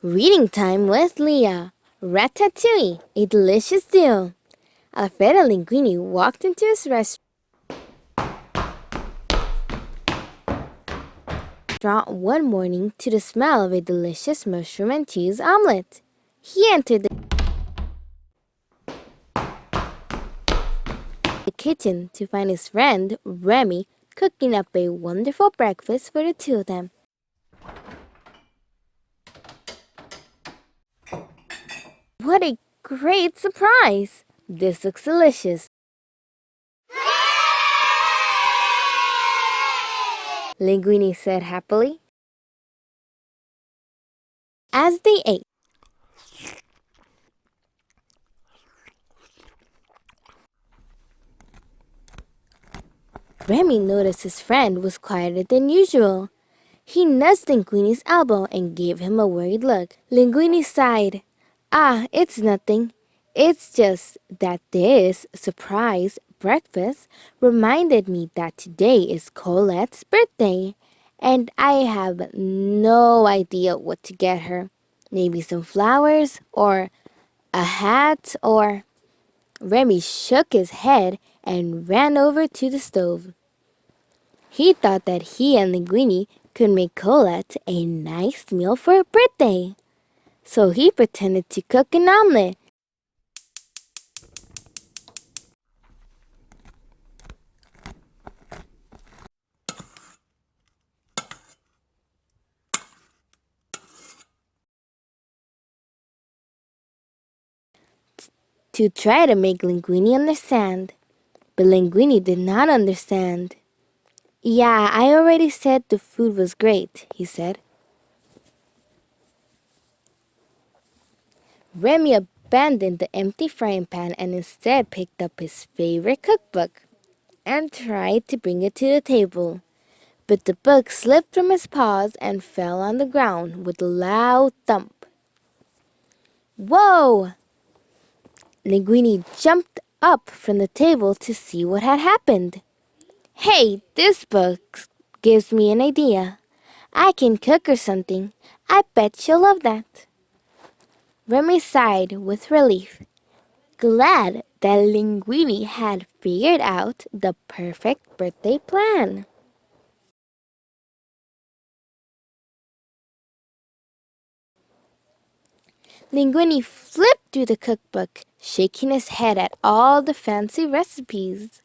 Reading time with Leah. Ratatouille, a delicious deal. Alfredo Linguini walked into his restaurant one morning to the smell of a delicious mushroom and cheese omelette. He entered the kitchen to find his friend, Remy, cooking up a wonderful breakfast for the two of them. What a great surprise! This looks delicious. Linguini said happily. As they ate, Remy noticed his friend was quieter than usual. He nudged Linguini's elbow and gave him a worried look. Linguini sighed. Ah, it's nothing. It's just that this surprise breakfast reminded me that today is Colette's birthday, and I have no idea what to get her. Maybe some flowers, or a hat, or... Remy shook his head and ran over to the stove. He thought that he and Linguini could make Colette a nice meal for her birthday. So he pretended to cook an omelet. To try to make Linguini understand. But Linguini did not understand. Yeah, I already said the food was great, he said. Remy abandoned the empty frying pan and instead picked up his favorite cookbook and tried to bring it to the table. But the book slipped from his paws and fell on the ground with a loud thump. Whoa! Linguini jumped up from the table to see what had happened. Hey, this book gives me an idea. I can cook or something. I bet she'll love that. Remy sighed with relief, glad that Linguini had figured out the perfect birthday plan. Linguini flipped through the cookbook, shaking his head at all the fancy recipes.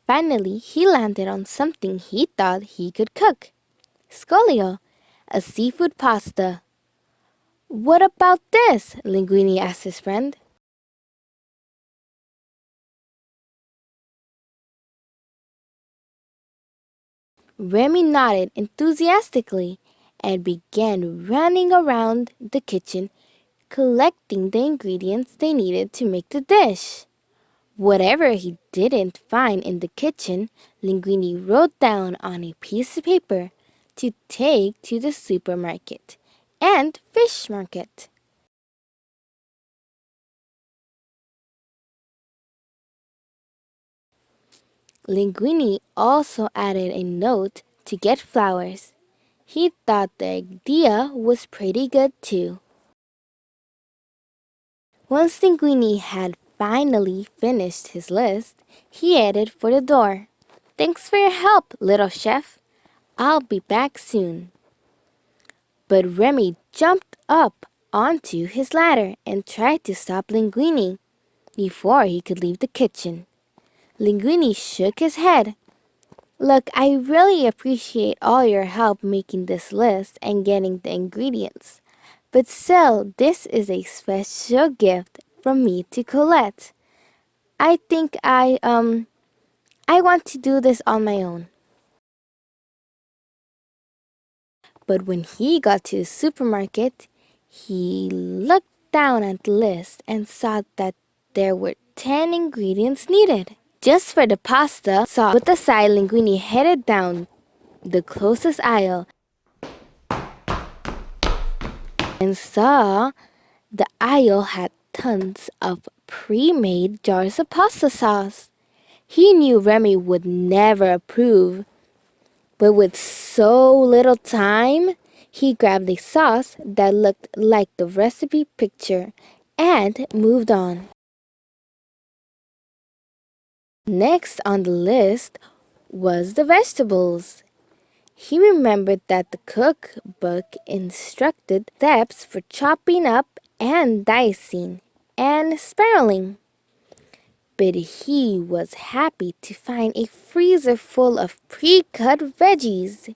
Finally, he landed on something he thought he could cook. Scoglio, a seafood pasta. What about this? Linguini asked his friend. Remy nodded enthusiastically and began running around the kitchen, collecting the ingredients they needed to make the dish. Whatever he didn't find in the kitchen, Linguini wrote down on a piece of paper to take to the supermarket and fish market. Linguini also added a note to get flowers. He thought the idea was pretty good too. Once Linguini had finally finished his list, he headed for the door. Thanks for your help, little chef. I'll be back soon. But Remy jumped up onto his ladder and tried to stop Linguini before he could leave the kitchen. Linguini shook his head. Look, I really appreciate all your help making this list and getting the ingredients. But still, this is a special gift from me to Colette. I think I want to do this on my own. But when he got to the supermarket, he looked down at the list and saw that there were 10 ingredients needed. Just for the pasta sauce, with the side, Linguini headed down the closest aisle and saw the aisle had tons of pre-made jars of pasta sauce. He knew Remy would never approve, but with so little time, He grabbed a sauce that looked like the recipe picture and moved on. Next on the list was the vegetables. He remembered that the cookbook instructed steps for chopping up and dicing and spiraling. But he was happy to find a freezer full of pre-cut veggies.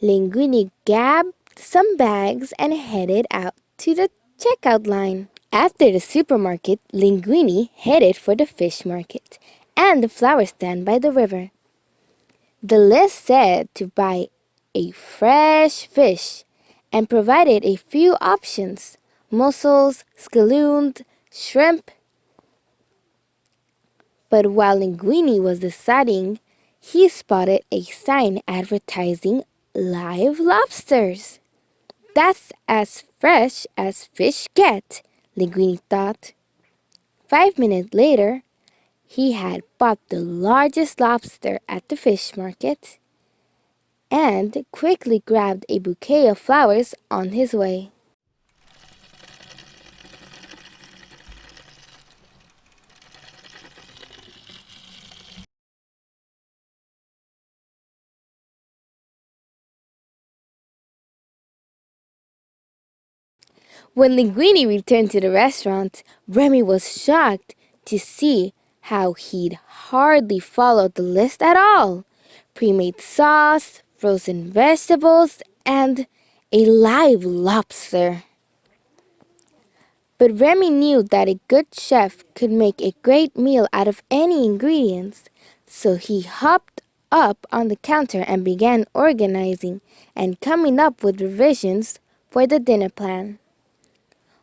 Linguini grabbed some bags and headed out to the checkout line. After the supermarket, Linguini headed for the fish market and the flower stand by the river. The list said to buy a fresh fish and provided a few options: mussels, scalloons, shrimp. But while Linguini was deciding, he spotted a sign advertising live lobsters. That's as fresh as fish get, Linguini thought. 5 minutes later, he had bought the largest lobster at the fish market and quickly grabbed a bouquet of flowers on his way. When Linguini returned to the restaurant, Remy was shocked to see how he'd hardly followed the list at all. Pre-made sauce, frozen vegetables, and a live lobster. But Remy knew that a good chef could make a great meal out of any ingredients, so he hopped up on the counter and began organizing and coming up with revisions for the dinner plan.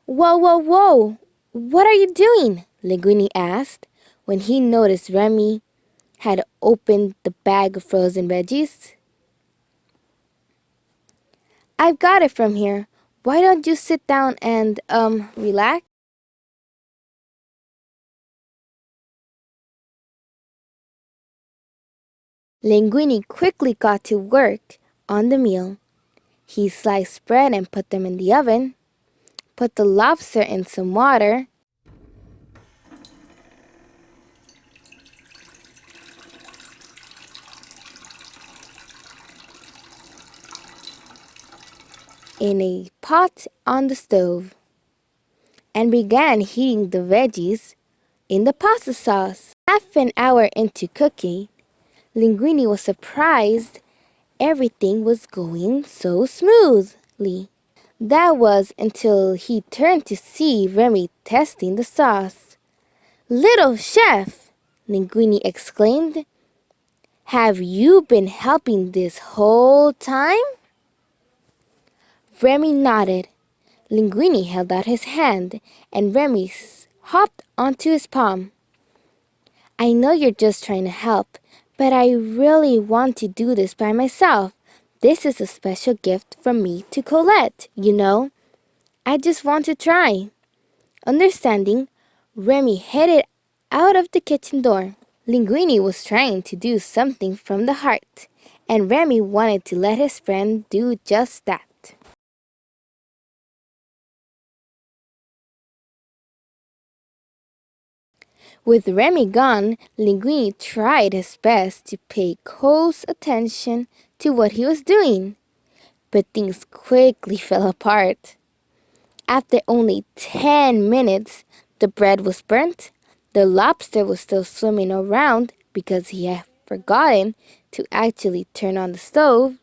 "Whoa, whoa, whoa! What are you doing?" Linguini asked when he noticed Remy had opened the bag of frozen veggies. "I've got it from here. Why don't you sit down and, relax?" Linguini quickly got to work on the meal. He sliced bread and put them in the oven, put the lobster in some water, in a pot on the stove, and began heating the veggies in the pasta sauce. Half an hour into cooking, Linguini was surprised everything was going so smoothly. That was until he turned to see Remy testing the sauce. "Little chef!" Linguini exclaimed. "Have you been helping this whole time?" Remy nodded. Linguini held out his hand, and Remy hopped onto his palm. "I know you're just trying to help, but I really want to do this by myself. This is a special gift from me to Colette, you know. I just want to try." Understanding, Remy headed out of the kitchen door. Linguini was trying to do something from the heart, and Remy wanted to let his friend do just that. With Remy gone, Linguini tried his best to pay close attention to what he was doing, but things quickly fell apart. After only 10 minutes, the bread was burnt, the lobster was still swimming around because he had forgotten to actually turn on the stove,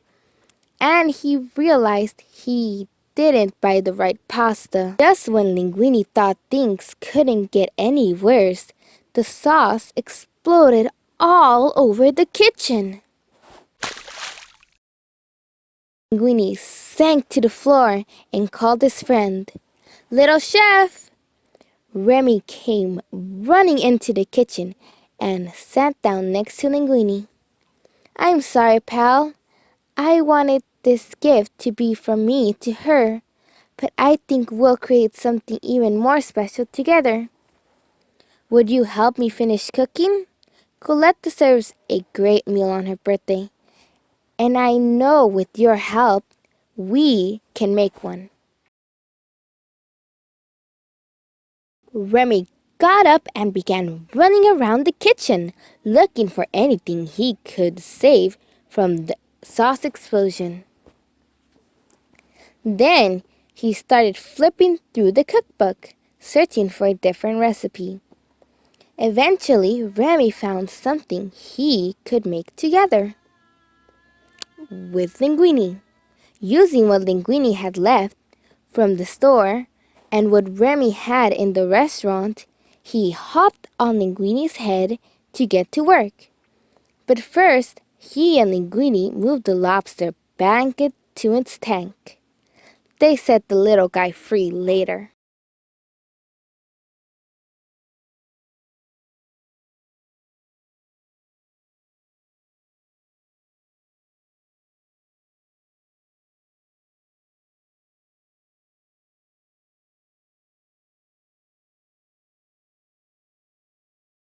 and he realized he didn't buy the right pasta. Just when Linguini thought things couldn't get any worse, the sauce exploded all over the kitchen. Linguini sank to the floor and called his friend. "Little chef!" Remy came running into the kitchen and sat down next to Linguini. "I'm sorry, pal. I wanted this gift to be from me to her, but I think we'll create something even more special together. Would you help me finish cooking? Colette deserves a great meal on her birthday, and I know with your help, We can make one. Remy got up and began running around the kitchen, looking for anything he could save from the sauce explosion. Then he started flipping through the cookbook, searching for a different recipe. Eventually, Remy found something he could make together with Linguini. Using what Linguini had left from the store and what Remy had in the restaurant, he hopped on Linguini's head to get to work. But first, he and Linguini moved the lobster back to its tank. They set the little guy free later.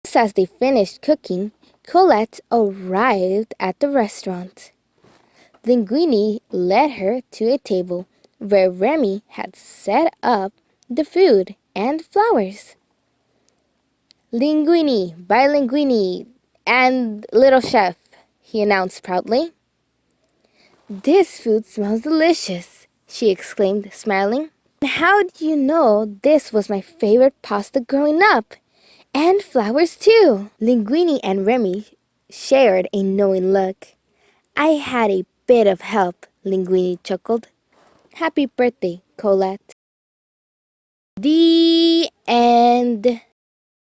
Just as they finished cooking, Colette arrived at the restaurant. Linguini led her to a table where Remy had set up the food and flowers. Linguini, by Linguini, and little chef, he announced proudly. This food smells delicious, she exclaimed, smiling. How do you know this was my favorite pasta growing up? And flowers too. Linguini and Remy shared a knowing look. I had a bit of help, Linguini chuckled. Happy birthday, Colette. The end.